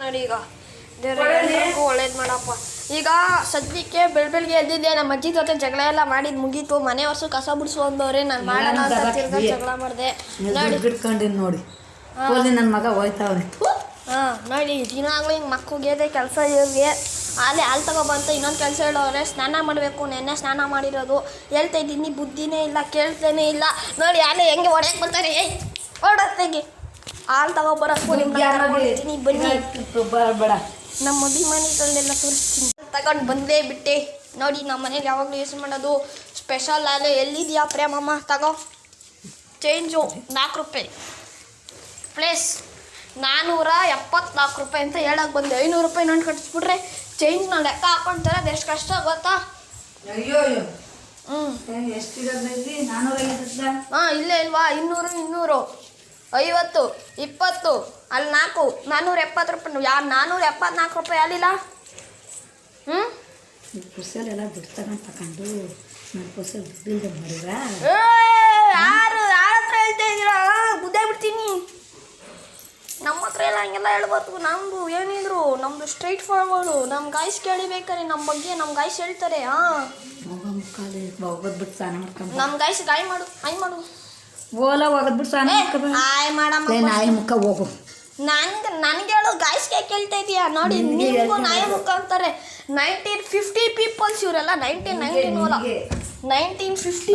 ನೋಡಿ ಈಗ ದೇವ್ರಿಗೂ ಒಳ್ಳೇದು ಮಾಡಪ್ಪ. ಈಗ ಸದ್ಯಕ್ಕೆ ಬೆಳಗ್ಗೆ ಎದ್ದಿದ್ದೆ, ನಮ್ಮ ಅಜ್ಜಿ ಜೊತೆ ಜಗಳ ಎಲ್ಲ ಮಾಡಿದ್ ಮುಗೀತು. ಮನೆ ವರ್ಷ ಕಸ ಬಿಡಿಸು ಅಂದವ್ರೆ, ನಾನು ಮಾಡೋಣ ಅಂತ ತಿರ್ಗಾ ಜಗಳ ಮಾಡಿದೆ. ನೋಡಿ ನನ್ನ ಮಗ ಹೋಯ್ತಾವ್ರೆ. ನೋಡಿ ದಿನಾಗ್ಲೂ ಹಿಂಗೆ ಮಕ್ಕಳಿಗೆ ಕೆಲಸ ಇವ್ರಿಗೆ ಹಾಲು ತಗೊಬಂತ ಇನ್ನೊಂದು ಕೆಲಸ ಹೇಳೋರೆ. ಸ್ನಾನ ಮಾಡಬೇಕು, ನೆನ್ನೆ ಸ್ನಾನ ಮಾಡಿರೋದು. ಹೇಳ್ತಾ ಇದ್ದೀನಿ, ಬುದ್ಧಿನೇ ಇಲ್ಲ, ಕೇಳ್ತೇನೆ ಇಲ್ಲ. ನೋಡಿ ಹಾಲೆ ಹೆಂಗೆ ಹೊಡೆಯಕ್ಕೆ ಬರ್ತಾರೆ. ಓಡತ್ತೆಗೆ ಹಾಲು ತಗೊಬರಕ್ಕೂ ನಿಮ್ಗೆ ಬನ್ನಿ, ಬೇಡ ನಮ್ಮ ಅಭಿಮಾನಿಗಳನ್ನೆಲ್ಲ ತೋರಿಸ್ತೀನಿ. ತಗೊಂಡು ಬಂದೇ ಬಿಟ್ಟೆ. ನೋಡಿ ನಮ್ಮ ಮನೇಲಿ ಯಾವಾಗಲೂ ಯೂಸ್ ಮಾಡೋದು ಸ್ಪೆಷಲ್ ಹಾಲು. ಎಲ್ಲಿದೆಯಾ ಪ್ರೇಮಮ್ಮ? ತಗೋ ಚೇಂಜು 4 ರೂಪಾಯಿ ಪ್ಲೇಸ್ 474 ರೂಪಾಯಿ ಅಂತ ಹೇಳಕ್ಕೆ ಬಂದೆ. 500 ರೂಪಾಯಿ ನೋಟ್ ಕಟ್ಟಿಸ್ಬಿಟ್ರೆ ಚೇಂಜ್ನ ಲೆಕ್ಕ ಹಾಕೊಂತಾರೆ. ಅದು ಎಷ್ಟು ಕಷ್ಟ ಗೊತ್ತಾ? ಅಯ್ಯೋ ಎಷ್ಟಿರೋದ್ರಲ್ಲಿ 450. ಹಾಂ ಇಲ್ಲೇ ಇಲ್ವಾ? 200 200 50 20 ಅಲ್ಲಿ 4 470 ರೂಪಾಯಿ. ಯಾರು 474 ರೂಪಾಯಿ ಅಲ್ಲಿಲ್ಲ? ಪುರ್ಸಲೆಲ್ಲ ದುಡ್ಡು ತಗೊಂಡು ನನ್ನ ಪುರ್ಸಲ್ ದುಡ್ಡಿಲ್ದೆ ಮಾಡಿದ್ರ ಯಾರು ಯಾರ ಹತ್ರ ಹೇಳ್ತಾ ಇದ್ದೀರಾ? ಬುದ್ಧೇ ಬಿಡ್ತೀನಿ. ನಮ್ಮ ಹತ್ರ ಎಲ್ಲ ಹಂಗೆಲ್ಲ ಹೇಳ್ಬಾರ್ದು. ನಮ್ಮದು ಏನಿದ್ರು ನಮ್ಮದು ಸ್ಟ್ರೈಟ್ ಫಾರ್ವರ್ಡು. ನಮ್ಮ ಗಾಯ್ಸ್ ಕೇಳಿಬೇಕಾರೆ ನಮ್ಮ ಬಗ್ಗೆ ನಮ್ಮ ಗಾಯ್ಸ್ ಹೇಳ್ತಾರೆ. ನಮ್ಮ ಗಾಯ್ಸ್ ಗಾಯ ಮಾಡು, ಆಯ್ ಮಾಡು, ಓಲಾ ಹೋಗೋದ್ಬಿಟ್ಟು ಸ್ನಾನ ಆಯ್ ಮಾಡಮ್ಮ. ನಾಯಿ ಮುಖ ಹೋಗು. ನನಗೆ ಹೇಳು, ಗಾಯ್ಸ್ಗೆ ಕೇಳ್ತಾ ಇದೀಯಾ? ನೋಡಿ ನಿಮಗೂ ನಾಯಿ ಮುಖ ಅಂತಾರೆ. 1950 ಪೀಪಲ್ಸ್ ಇವರೆಲ್ಲ. 1919 ಓಲಾ 1950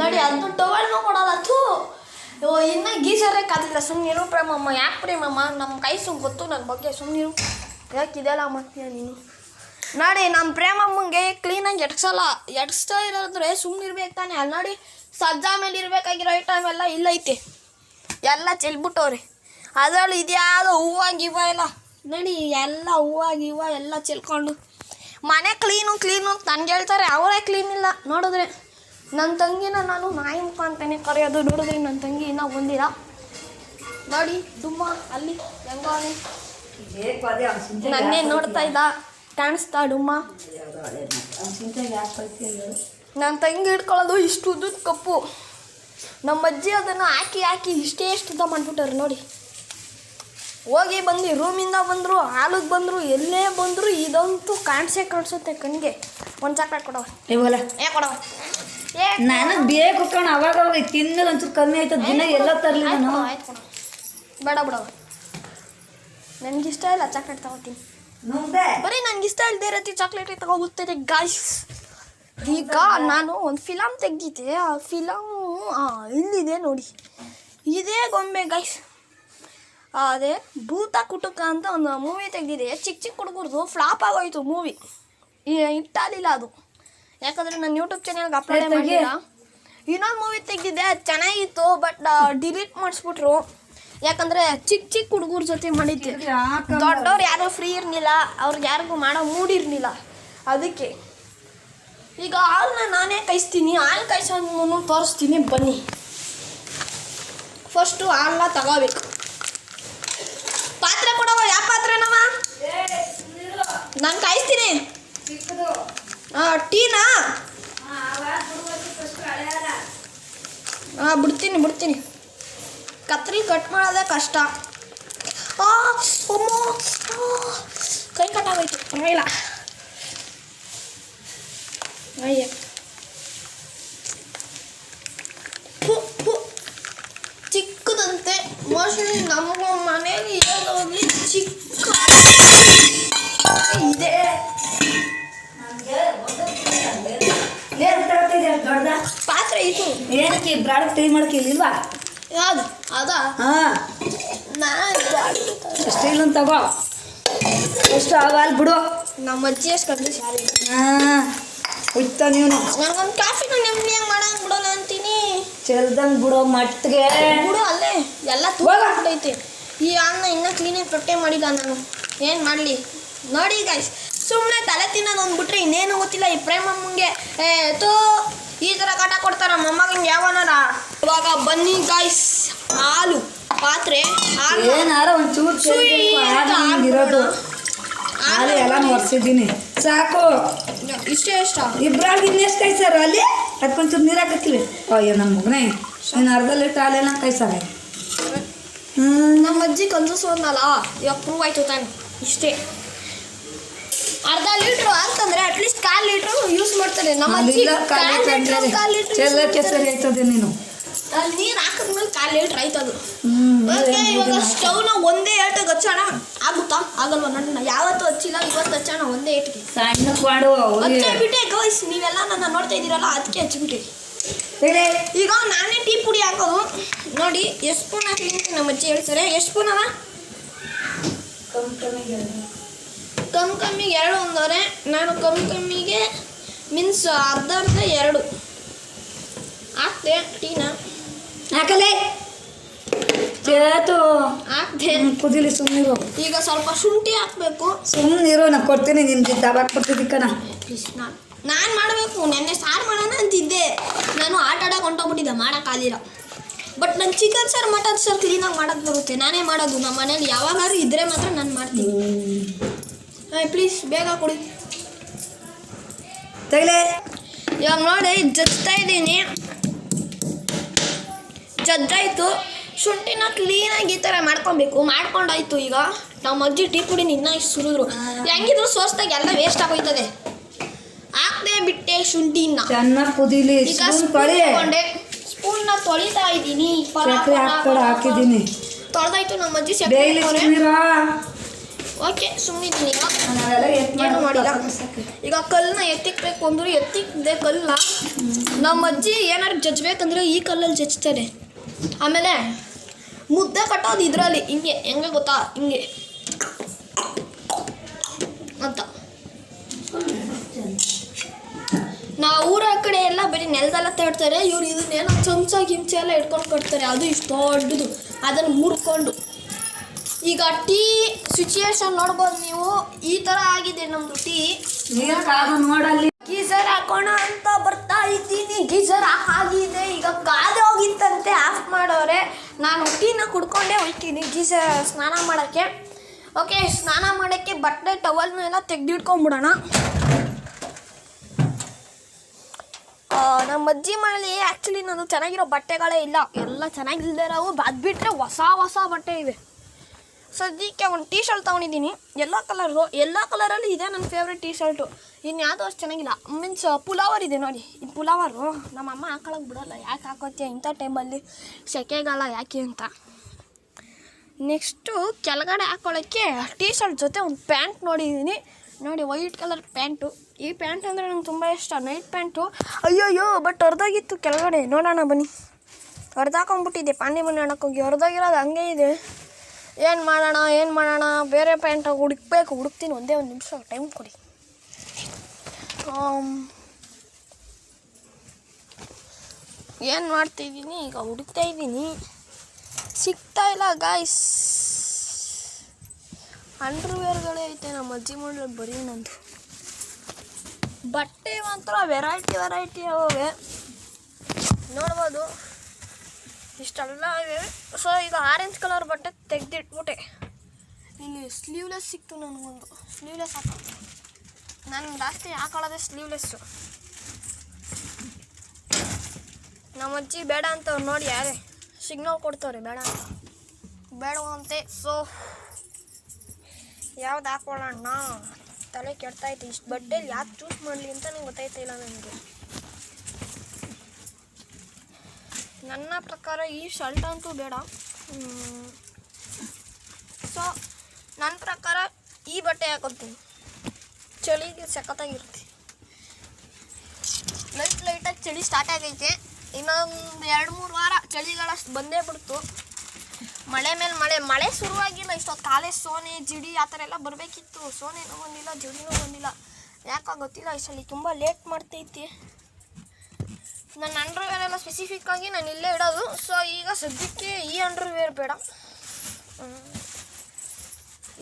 ನೋಡಿ. ಅದು ಟವಲ್ನೂ ಕೊಡೋಲ್ಲ. ಥೂ, ಇನ್ನೂ ಗೀಸರೇ ಕಾದಿಲ್ಲ. ಸುಮ್ಮನಿರು ಪ್ರೇಮಮ್ಮ. ಯಾಕೆ ಪ್ರೇಮಮ್ಮ? ನಮ್ಮ ಕೈಸು ಗೊತ್ತು ನನ್ನ ಬಗ್ಗೆ. ಸುಮ್ಮನಿರು. ಯಾಕೆ ಇದೆಲ್ಲ ಮಾಡ್ತೀಯ ನೀನು? ನೋಡಿ ನಮ್ಮ ಪ್ರೇಮಮ್ಮಂಗೆ ಕ್ಲೀನಾಗಿ ಎಡ್ಸ್ತಾ ಇರೋದ್ರೆ ಸುಮ್ಮನಿರ್ಬೇಕು ತಾನೆ. ಅಲ್ಲಿ ನೋಡಿ ಸಜ್ಜಾ ಮೇಲೆ ಇರಬೇಕಾಗಿರೋ ಐಟಮ್ ಎಲ್ಲ ಇಲ್ಲೈತೆ, ಎಲ್ಲ ಚೆಲ್ಬಿಟ್ಟವ್ರೆ. ಅದರಲ್ಲಿ ಇದ್ಯಾವುದೋ ಹೂವು ಗಿವ ಎಲ್ಲ ನೋಡಿ, ಎಲ್ಲ ಹೂವು ಗಿವ ಎಲ್ಲ ಚೆಲ್ಕೊಂಡು ಮನೆ ಕ್ಲೀನು ಅಂತ ನನಗೆ ಹೇಳ್ತಾರೆ. ಅವರೇ ಕ್ಲೀನ್ ಇಲ್ಲ. ನೋಡಿದ್ರೆ ನನ್ನ ತಂಗಿನ ನಾನು ನಾಯಿ ಮುಖ ಅಂತಾನೆ ಕರೆಯೋದು. ನೋಡಿದ್ರೆ ನನ್ನ ತಂಗಿ ಇನ್ನೂ ಬಂದಿಲ್ಲ. ನೋಡಿ ತುಂಬ ಅಲ್ಲಿ ಹೆಂಗೋ ನನ್ನೇ ನೋಡ್ತಾ ಇದ್ದ, ಕಾಣಿಸ್ತಾ ಡುಮ್ಮ. ನನ್ನ ತಂಗಿ ಹಿಡ್ಕೊಳ್ಳೋದು ಇಷ್ಟು ಉದ್ದದ ಕಪ್ಪು. ನಮ್ಮ ಅಜ್ಜಿ ಅದನ್ನು ಹಾಕಿ ಇಷ್ಟು ಉದ್ದ ಮಾಡಿಬಿಟ್ಟಾರೆ ನೋಡಿ. ಹೋಗಿ ಬಂದು ರೂಮಿಂದ ಬಂದರು, ಹಾಲಿಗೆ ಬಂದರು, ಎಲ್ಲೇ ಬಂದರು ಇದಂತೂ ಕಾಣಿಸುತ್ತೆ ಕಣ್ಣಿಗೆ. ಒಂದು ಚಾಕ್ಲೇಟ್ ಕೊಡವ. ಏ ಕೊಡವ. ನನಗೆ ಬೇಕು ಕಣ. ಅವಾಗ ತಿನ್ನೋದು ಒಂಚೂರು ಕಮ್ಮಿ ಆಯ್ತದ. ದಿನ ಎಲ್ಲ ತರಲಿ ನಾನು. ಆಯ್ತು ಕೊಡ, ಬೇಡ ಬಿಡವ. ನನಗಿಷ್ಟ ಇಲ್ಲ ಚಾಕ್ಲೇಟ್ ತಗೋತೀನಿ. ಬರೀ ನನಗಿಷ್ಟ ಇಲ್ಲದೆ ಇರತ್ತಿ ಚಾಕ್ಲೇಟ್ ತಗೋಗುತ್ತದೆ ಗಾಯ್ಸ್. ಈಗ ನಾನು ಒಂದು ಫಿಲಮ್ ತೆಗ್ದಿದ್ದೆ. ಆ ಫಿಲಮು ಇಲ್ಲಿದೆ ನೋಡಿ, ಇದೇ ಗೊಂಬೆ ಗಾಯ್ಸ್. ಅದೇ ಭೂತ ಕುಟುಕ ಅಂತ ಒಂದು ಮೂವಿ ತೆಗ್ದಿದೆ. ಚಿಕ್ಕ ಹುಡುಗರದು ಫ್ಲಾಪ್ ಆಗೋಯ್ತು ಮೂವಿ. ಇಟ್ಟಾಲಿಲ್ಲ ಅದು, ಯಾಕಂದರೆ ನಾನು ಯೂಟ್ಯೂಬ್ ಚಾನಲ್ಗೆ ಅಪ್ಲೋಡ್ ಮಾಡಿಲ್ಲ. ಇನ್ನೊಂದು ಮೂವಿ ತೆಗ್ದಿದ್ದೆ, ಅದು ಚೆನ್ನಾಗಿತ್ತು. ಬಟ್ ಡಿಲೀಟ್ ಮಾಡಿಸ್ಬಿಟ್ರು. ಯಾಕಂದರೆ ಚಿಕ್ಕ ಹುಡುಗರ ಜೊತೆ ಮಾಡಿದ್ದೆ. ದೊಡ್ಡವ್ರು ಯಾರೂ ಫ್ರೀ ಇರಲಿಲ್ಲ, ಅವ್ರಿಗೆ ಯಾರಿಗೂ ಮಾಡೋ ಮೂಡಿರಲಿಲ್ಲ. ಅದಕ್ಕೆ ಈಗ ಹಾಲನ್ನ ನಾನೇ ಕಾಯಿಸ್ತೀನಿ. ಹಾಲು ಕಾಯಿಸೋದನ್ನು ತೋರಿಸ್ತೀನಿ ಬನ್ನಿ. ಫಸ್ಟು ಹಾಲನ್ನ ತಗೋಬೇಕು. ಪಾತ್ರೆ ಕೊಡವ. ಯಾವ ಪಾತ್ರೆನವ? ನಾನು ಕಾಯಿಸ್ತೀನಿ. ಟೀನಾ? ಬಿಡ್ತೀನಿ. ಕತ್ರಿ ಕಟ್ ಮಾಡೋದೇ ಕಷ್ಟ. ಕೈ ಕಟ್ಟಾಗೋಯ್ತು. ಇಲ್ಲ ಅಯ್ಯ, ಚಿಕ್ಕದಂತೆ. ಮೋಸ್ಟ್ಲಿ ನಮ್ಮ ಮನೆಯಲ್ಲಿ ಇರೋದ್ರಲ್ಲಿ ಚಿಕ್ಕ ಇದೆ. ಪಾತ್ರೆ ಇದು ಏನಕ್ಕೆ ಬ್ರಾಡ್ ಟೈ ಮಾಡಕ್ಕೆ ಇಲ್ವಾ? ಯಾವುದು ಅದಾ? ಸ್ಟೀಲ್ ಅಂತ ತಗೋ. ಎಷ್ಟು ಆಗಲ್ಲ ಬಿಡು. ನಮ್ಮ ಅಜ್ಜಿ ಎಷ್ಟು ಕಮ್ಮಿ ಶಾಲೆ. ಹೋಯ್ತ ನೀವು. ನನಗೊಂದು ಕಾಫಿನ ನೆಮ್ಮದಿಯಾಗಿ ಮಾಡೋಂಗೆ ಬಿಡೋಣ ಅಂತೀನಿ. ಚೆಲ್ದಂಗೆ ಬಿಡೋ ಮಟ್ಟಿಗೆ ಬಿಡು. ಅಲ್ಲೇ ಎಲ್ಲ ತೂಗೈತೆ. ಈ ಅನ್ನ ಇನ್ನೂ ಕ್ಲೀನಾಗಿ ತೊಟ್ಟೆ ಮಾಡಿಲ್ಲ ನಾನು. ಏನು ಮಾಡಲಿ ನೋಡಿ ಗಾಯ್ಸ್. ಸುಮ್ಮನೆ ತಲೆ ತಿನ್ನೋದು ಅಂದ್ಬಿಟ್ರೆ ಇನ್ನೇನು ಗೊತ್ತಿಲ್ಲ ಈ ಪ್ರೇಮಮ್ಮಂಗೆ. ಈ ಥರ ಕಾಟ ಕೊಡ್ತಾರ ಮೊಮ್ಮಗಂಗೆ ಯಾವನಾರ. ಇವಾಗ ಬನ್ನಿ ಗಾಯ್ಸ್, ಹಾಲು ಪಾತ್ರೆ ಏನಾರ ಒಂಚೂರು ಇರೋದು. ಹಾಲು ಎಲ್ಲ ಒರೆಸಿದ್ದೀನಿ ಸಾಕು. ಇಷ್ಟೇ ಇಷ್ಟ. ಇಬ್ಬರಾಗಿ ಇನ್ನೆಷ್ಟು ಕಾಯ್ಸಾರ ಅಲ್ಲಿ? ಅದಕ್ಕೊಂಚೂರು ನೀರು ಹಾಕತ್ತೀವಿ. ಅಯ್ಯೋ ನಮ್ಮ ಮಗನೇ, ನೀನು ಅರ್ಧ ಲೀಟ್ರ್ ಹಾಲೆಲ್ಲ ಕಾಯ್ಸಾರೆ. ಅಜ್ಜಿ ಕಂಜೂಸೋದ್ನಲ್ಲ ಇವಾಗ ಪ್ರೂವ್ ಆಯ್ತು ತಾನೆ ಇಷ್ಟೇ. ಅರ್ಧ ಲೀಟ್ರು ಅಂತಂದ್ರೆ ಅಟ್ಲೀಸ್ಟ್ 1/4 ಲೀಟ್ರು ಯೂಸ್ ಮಾಡ್ತಾರೆ ನಮ್ಮ ಅಜ್ಜಿ. 1/4 ಲೀಟ್ರ್ ಸರಿ ಆಯ್ತದೆ ನೀನು ಅಲ್ಲಿ ನೀರು ಹಾಕಿದ್ಮೇಲೆ 1/4 ಲೀಟ್ರ್ ಆಯ್ತದು. ಓಕೆ, ಇವಾಗ ಸ್ಟವ್ನ ಒಂದೇ ಏಟಿಗೆ ಹಚ್ಚೋಣ. ಆಗುತ್ತಾ ಆಗಲ್ವಾ ನನ್ನ ಯಾವತ್ತೂ ಹಚ್ಚಿಲ್ಲ, ಇವತ್ತು ಹಚ್ಚೋಣ ಒಂದೇ ಏಟಿಗೆ. ಸಣ್ಣ ಮಾಡು ಹಚ್ಚಿಬಿಟ್ಟೆ ಗೈಸ್, ನೀವೆಲ್ಲ ನನ್ನ ನೋಡ್ತಾ ಇದ್ದೀರಲ್ಲ ಅದಕ್ಕೆ ಹಚ್ಚಿಬಿಟ್ಟೆ. ಈಗ ನಾನೇ ಟೀ ಪುಡಿ ಹಾಕೋದು ನೋಡಿ. ಎಷ್ಟು ಸ್ಪೂನ್ ಹಾಕಿ ನಮ್ಮ ಅಜ್ಜಿ ಹೇಳ್ತಾರೆ. ಎಷ್ಟು ಸ್ಪೂನ್ ಅವ? ಕಮ್ಮಿಗೆ 2 ಅಂದವ್ರೆ. ನಾನು ಕಮ್ಮಿಗೆ ಮೀನ್ಸ್ ಅರ್ಧ 2 ಹಾಕ್ದೆ ಟೀನ. ಹಾಕಲೇ ಚೇತು ಹಾಕ್ದೆ, ಕುದಿಲಿ ಸುಮ್ಮನಿರು. ಈಗ ಸ್ವಲ್ಪ ಶುಂಠಿ ಹಾಕಬೇಕು. ಸುಮ್ಮನಿರು, ನಾನು ಕೊಡ್ತೀನಿ ನಿನ್ಗೆ ದಬಾಕ್ ಕೊಡ್ತಿದ್ದಿ ಕಣ. ಪ್ಲೀಸ್ ನಾನು ಮಾಡಬೇಕು. ನೆನ್ನೆ ಸಾರು ಮಾಡೋಣ ಅಂತಿದ್ದೆ, ನಾನು ಆಟ ಆಡೋಕೆ ಹೊಂಟೋಗ್ಬಿಟ್ಟಿದ್ದೆ, ಮಾಡೋಕ್ಕಾಗಿಲ್ಲ. ಬಟ್ ನಂಗೆ ಚಿಕನ್ ಸಾರು ಮಟನ್ ಸಾರು ಕ್ಲೀನಾಗಿ ಮಾಡೋಕ್ಕೆ ಬರುತ್ತೆ, ನಾನೇ ಮಾಡೋದು. ನಮ್ಮ ಮನೇಲಿ ಯಾವಾಗಾದ್ರೂ ಇದ್ದರೆ ಮಾತ್ರ ನಾನು ಮಾಡ್ತೀನಿ. ಪ್ಲೀಸ್ ಬೇಗ ಕೊಡಿ. ತಗಲೇ ಇವಾಗ ನೋಡಿ ಜಜ್ತಾ ಇದ್ದೀನಿ. ಜಜ್ಜಾಯಿತು. ಶುಂಠಿನ ಕ್ಲೀನಾಗಿ ಈ ಥರ ಮಾಡ್ಕೊಬೇಕು. ಮಾಡ್ಕೊಂಡಾಯ್ತು. ಈಗ ನಮ್ಮ ಅಜ್ಜಿ ಟೀ ಪುಡಿನ ಇನ್ನೂ ಇಷ್ಟು ಸುರಿದ್ರು. ಹೆಂಗಿದ್ರು ಸೋಸ್ದಾಗ ಎಲ್ಲ ವೇಸ್ಟ್ ಆಗೋಯ್ತದೆ. ಹಾಕ್ದೆ ಬಿಟ್ಟೆ ಶುಂಠಿನ ಚೆನ್ನಾಗಿ ಕುದಿಲಿ. ಈಗ ಸ್ಪೂನ್ನ ತೊಳಿತಾ ಇದ್ದೀನಿ. ಹಾಕಿದ್ದೀನಿ, ತೊಳೆದಾಯ್ತು. ನಮ್ಮ ಅಜ್ಜಿ ಓಕೆ ಸುಮ್ಮನಿದ್ದೀನಿ. ಏನು ಮಾಡಿಲ್ಲ. ಈಗ ಕಲ್ಲನ್ನ ಎತ್ತಿಕ್ಬೇಕು ಅಂದ್ರೆ ಎತ್ತಿಕ್ದೆ ಕಲ್ಲ. ನಮ್ಮ ಅಜ್ಜಿ ಏನಾದ್ರು ಜಜ್ಬೇಕಂದ್ರೆ ಈ ಕಲ್ಲಲ್ಲಿ ಜಜ್ತಾರೆ. ಆಮೇಲೆ ಮುದ್ದೆ ಕಟ್ಟೋದು ಇದರಲ್ಲಿ ಹೆಂಗೆ ಗೊತ್ತಾ, ಹಿಂಗೆ ಅಂತ. ನಾವು ಊರ ಕಡೆ ಎಲ್ಲ ಬರೀ ನೆಲದೆಲ್ಲ ತಡ್ತಾರೆ. ಇವ್ರು ಇದನ್ನೇನೋ ಚಮಚ ಗಿಂಚೆ ಎಲ್ಲ ಇಟ್ಕೊಂಡು ಕಟ್ತಾರೆ. ಅದು ಇಷ್ಟು ದೊಡ್ಡದು, ಅದನ್ನು ಮುರ್ಕೊಂಡು. ಈಗ ಟೀ ಸಿಚುಯೇಷನ್ ನೋಡ್ಬೋದು ನೀವು. ಈ ಥರ ಆಗಿದೆ ನಮ್ಮದು ಟೀ. ನೋಡಲ್ಲಿ ಗೀಸರ್ ಹಾಕೋಣ ಅಂತ ಬರ್ತಾ ಇದ್ದೀನಿ. ಗೀಸರ್ ಆಗಿದೆ. ಈಗ ಕಾದೆ ಹೋಗಿತ್ತಂತೆ, ಆಫ್ ಮಾಡೋರೆ. ನಾನು ಟೀನ ಕುಡ್ಕೊಂಡೇ ಹೋಗ್ತೀನಿ ಗೀಸರ್ ಸ್ನಾನ ಮಾಡೋಕ್ಕೆ. ಓಕೆ, ಸ್ನಾನ ಮಾಡೋಕ್ಕೆ ಬಟ್ಟೆ ಟವಲ್ನೆಲ್ಲ ತೆಗೆದಿಟ್ಕೊಂಬಿಡೋಣ. ನಮ್ಮ ಅಜ್ಜಿ ಮನೇಲಿ ಆ್ಯಕ್ಚುಲಿ ನಾನು ಚೆನ್ನಾಗಿರೋ ಬಟ್ಟೆಗಳೇ ಇಲ್ಲ, ಎಲ್ಲ ಚೆನ್ನಾಗಿಲ್ಲದೆ ಇರೋವು. ಅದು ಬಿಟ್ಟರೆ ಹೊಸ ಬಟ್ಟೆ ಇವೆ. ಸದ್ಯಕ್ಕೆ ಒಂದು ಟೀ ಶರ್ಟ್ ತೊಗೊಂಡಿದ್ದೀನಿ, ಎಲ್ಲೋ ಕಲರ್ದು. ಎಲ್ಲೋ ಕಲರಲ್ಲಿ ಇದೆ ನನ್ನ ಫೇವ್ರೆಟ್ ಟೀ ಶರ್ಟು. ಇನ್ನು ಯಾವುದೋ ಅಷ್ಟು ಚೆನ್ನಾಗಿಲ್ಲ. ಮೀನ್ಸ್ ಪುಲಾವರ್ ಇದೆ ನೋಡಿ. ಈ ಪುಲಾವರು ನಮ್ಮ ಅಮ್ಮ ಹಾಕೊಳಕ್ಕೆ ಬಿಡೋಲ್ಲ. ಯಾಕೆ ಹಾಕೋತೀಯ ಇಂಥ ಟೈಮಲ್ಲಿ, ಸೆಕೆಗಾಲ ಯಾಕೆ ಅಂತ. ನೆಕ್ಸ್ಟು ಕೆಳಗಡೆ ಹಾಕ್ಕೊಳ್ಳೋಕ್ಕೆ ಟೀ ಶರ್ಟ್ ಜೊತೆ ಒಂದು ಪ್ಯಾಂಟ್ ನೋಡಿದ್ದೀನಿ ನೋಡಿ, ವೈಟ್ ಕಲರ್ ಪ್ಯಾಂಟು. ಈ ಪ್ಯಾಂಟ್ ಅಂದರೆ ನಂಗೆ ತುಂಬ ಇಷ್ಟ, ನೈಟ್ ಪ್ಯಾಂಟು. ಅಯ್ಯೋಯ್ಯೋ ಬಟ್ ಹೊರದಾಗಿತ್ತು ಕೆಳಗಡೆ. ನೋಡೋಣ ಬನ್ನಿ. ಹೊರದಾಕೊಂಬಿಟ್ಟಿದ್ದೆ ಪಾಂಡಿ ಮನೆ ಆಡೋಕ್ಕೋಗಿ. ಹೊರದಾಗಿರೋದು ಹಂಗೆ ಇದೆ. ಏನು ಮಾಡೋಣ, ಬೇರೆ ಪ್ಯಾಂಟ್ ಹುಡುಕ್ತೀನಿ. ಒಂದೇ ಒಂದು ನಿಮಿಷ ಟೈಮ್ ಕೊಡಿ. ಏನು ಮಾಡ್ತಾಯಿದ್ದೀನಿ ಈಗ, ಹುಡುಕ್ತಾ ಇದ್ದೀನಿ, ಸಿಗ್ತಾ ಇಲ್ಲ ಗಾಯ್ಸ್. ಅಂಡರ್ವೇರ್ಗಳೇ ಐತೆ ನಮ್ಮ ಅಜ್ಜಿ ಮಾಡಲಿ ಬರೀ ನಂದು. ಬಟ್ಟೆ ಮಾತ್ರ ವೆರೈಟಿ ಅವೇ ನೋಡ್ಬೋದು, ಇಷ್ಟೆಲ್ಲ ಇವೆ. ಸೊ ಈಗ ಆರೆಂಜ್ ಕಲರ್ ಬಟ್ಟೆ ತೆಗೆದಿಟ್ಬಿಟ್ಟೆ. ಇಲ್ಲಿ ಸ್ಲೀವ್ಲೆಸ್ ಸಿಕ್ತು ನನಗೊಂದು. ಸ್ಲೀವ್ಲೆಸ್ ಹಾಕೋ. ನಾನು ಜಾಸ್ತಿ ಹಾಕೊಳ್ಳೋದೆ ಸ್ಲೀವ್ಲೆಸ್ಸು. ನಮ್ಮ ಅಜ್ಜಿ ಬೇಡ ಅಂತವ್ರು ನೋಡಿ, ಯಾರೇ ಸಿಗ್ನಲ್ ಕೊಡ್ತವ್ರೆ ಬೇಡ ಅಂತ. ಬೇಡವಂತೆ. ಸೊ ಯಾವ್ದು ಹಾಕೊಳ್ಳೋಣ ತಲೆ ಕೆಡ್ತಾಯಿತ್ತು. ಇಷ್ಟು ಬಟ್ಟೆಲಿ ಯಾವ್ದು ಚೂಸ್ ಮಾಡಲಿ ಅಂತ ನಂಗೆ ಗೊತ್ತಾಯ್ತಾ ಇಲ್ಲ ನನಗೆ. ನನ್ನ ಪ್ರಕಾರ ಈ ಶರ್ಟ್ ಅಂತೂ ಬೇಡ. ಸೊ ನನ್ನ ಪ್ರಕಾರ ಈ ಬಟ್ಟೆ ಹಾಕೊತೀನಿ. ಚಳಿಗೆ ಸಖತ್ತಾಗಿರುತ್ತೆ. ಲೈಟಾಗಿ ಚಳಿ ಸ್ಟಾರ್ಟ್ ಆಗೈತೆ. ಇನ್ನೊಂದು 2-3 ವಾರ ಚಳಿಗಾಲ ಬಂದೇ ಬಿಡ್ತು. ಮಳೆ ಮೇಲೆ ಮಳೆ ಶುರುವಾಗಿಲ್ಲ. ಇಷ್ಟೊತ್ತು ಕಾಲೇ ಸೋನೆ ಜಿಡಿ ಆ ಥರ ಎಲ್ಲ ಬರಬೇಕಿತ್ತು. ಸೋನೆನೂ ಬಂದಿಲ್ಲ, ಜಿಡಿನೂ ಬಂದಿಲ್ಲ. ಯಾಕೆ ಗೊತ್ತಿಲ್ಲ. ಈ ಸಲ ತುಂಬ ಲೇಟ್ ಮಾಡ್ತೈತಿ. ನನ್ನ ಅಂಡರ್ವೇರ್ ಎಲ್ಲ ಸ್ಪೆಸಿಫಿಕ್ಕಾಗಿ ನಾನು ಇಲ್ಲೇ ಇಡೋದು. ಸೊ ಈಗ ಸದ್ಯಕ್ಕೆ ಈ ಅಂಡರ್ವೇರ್ ಬೇಡ.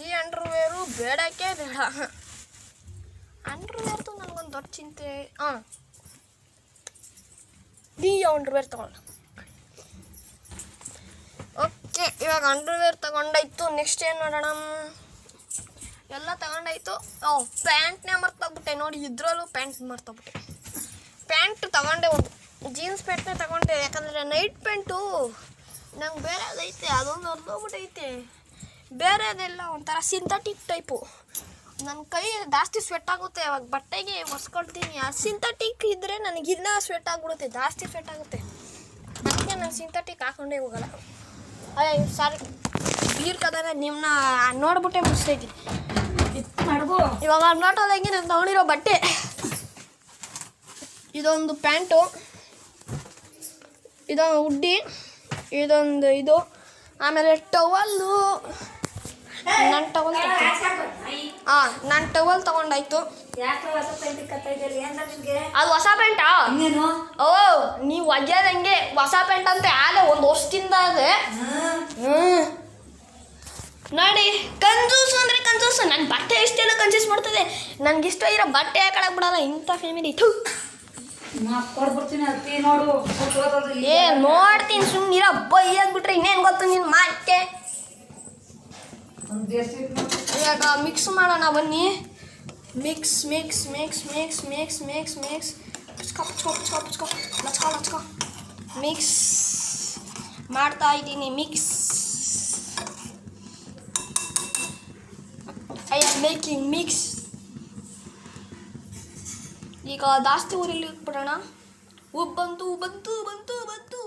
ಈ ಅಂಡರ್ವೇರು ಬೇಡಕ್ಕೆ ಬೇಡ. ಅಂಡರ್ವೇರ್ದು ನನಗೊಂದು ದೊಡ್ಡ ಚಿಂತೆ. ಈ ಅಂಡರ್ವೇರ್ ತಗೊಳ್ಳ. ಓಕೆ, ಇವಾಗ ಅಂಡರ್ವೇರ್ ತಗೊಂಡಾಯ್ತು. ನೆಕ್ಸ್ಟ್ ಏನು ಮಾಡೋಣ? ಎಲ್ಲ ತಗೊಂಡಾಯ್ತು. ಪ್ಯಾಂಟ್ನೇ ಮರ್ತೋಗ್ಬಿಟ್ಟೆ ನೋಡಿ. ಇದ್ರಲ್ಲೂ ಪ್ಯಾಂಟ್ ಮರ್ತೋಗ್ಬಿಟ್ಟೆ. ಪ್ಯಾಂಟ್ ತಗೊಂಡೆ, ಒಂದು ಜೀನ್ಸ್ ಪ್ಯಾಂಟ್ನೇ ತಗೊಂಡೆ. ಯಾಕಂದರೆ ನೈಟ್ ಪ್ಯಾಂಟು ನಂಗೆ ಬೇರೆದೈತೆ ಅದೊಂದು ಹೊರ್ದೋಗ್ಬಿಟ್ಟೈತೆ. ಬೇರೆದೆಲ್ಲ ಒಂಥರ ಸಿಂಥೆಟಿಕ್ ಟೈಪು. ನನ್ನ ಕೈ ಜಾಸ್ತಿ ಸ್ವೆಟ್ ಆಗುತ್ತೆ, ಅವಾಗ ಬಟ್ಟೆಗೆ ಒರೆಸ್ಕೊಳ್ತೀನಿ. ಆ ಸಿಂಥೆಟಿಕ್ ಇದ್ದರೆ ನನಗಿನ್ನ ಸ್ವೆಟ್ ಆಗಿಬಿಡುತ್ತೆ, ಜಾಸ್ತಿ ಸ್ವೆಟ್ ಆಗುತ್ತೆ. ಅದಕ್ಕೆ ನಾನು ಸಿಂಥೆಟಿಕ್ ಹಾಕೊಂಡೇ ಹೋಗಲ್ಲ. ಅಯ್ಯ ಸಾರಿ, ಬೀರ್ ಕದಾನ ನಿಮ್ಮನ್ನ ನೋಡ್ಬಿಟ್ಟೆ ಮುಗಿಸ್ತೈತಿ. ಮಾಡ್ಬೋ ಇವಾಗ ನೋಟೋದಂಗೆ ನಾನು ತೊಗೊಂಡಿರೋ ಬಟ್ಟೆ ಇದೊಂದು ಪ್ಯಾಂಟು, ಇದೊಂದು ಹುಡ್ಡಿ, ಇದೊಂದು ಇದು, ಆಮೇಲೆ ಟವಲ್ಲು. ನನ್ನ ಟವಲ್ ನಾನು ಟವಲ್ ತೊಗೊಂಡಾಯ್ತು. ಅದು ಹೊಸ ಪ್ಯಾಂಟಾ? ಓ ನೀವು ಒಗ್ಯೋದಂಗೆ ಹೊಸ ಪ್ಯಾಂಟ್ ಅಂತ ಆಲೆ ಒಂದು ವರ್ಷದಿಂದ ಅದೇ. ನೋಡಿ, ಕಂಜೂಸು ಅಂದರೆ ಕಂಜೂಸು. ನನ್ನ ಬಟ್ಟೆ ಇಷ್ಟೆಲ್ಲ ಕಂಜೂಸ್ ಮಾಡ್ತದೆ. ನನಗಿಷ್ಟ ಇರೋ ಬಟ್ಟೆ ಹಾಕೊಳಕ್ ಬಿಡಲ್ಲ ಇಂಥ ಫ್ಯಾಮಿಲಿ. ಏ ನೋಡ್ತೀನಿ ಸುಮ್ಮನಿರೋ, ಬೈಯಾಗ್ಬಿಟ್ರೆ ಇನ್ನೇನು ಗೊತ್ತು ನಿನ್ನ ಮಾತೆ. ಇವಾಗ ಮಿಕ್ಸ್ ಮಾಡೋಣ ಬನ್ನಿ. Mix mix mix mix mix mix mix ಲಚ್ಕೋ ಮಿಕ್ಸ್ ಮಾಡ್ತಾ ಇದ್ದೀನಿ. Mix I am making mix. ಈಗ ಜಾಸ್ತಿ ಊರಲ್ಲಿ ಬಿಡೋಣ. ಬಂತು ಬಂತು ಬಂತು ಬಂತು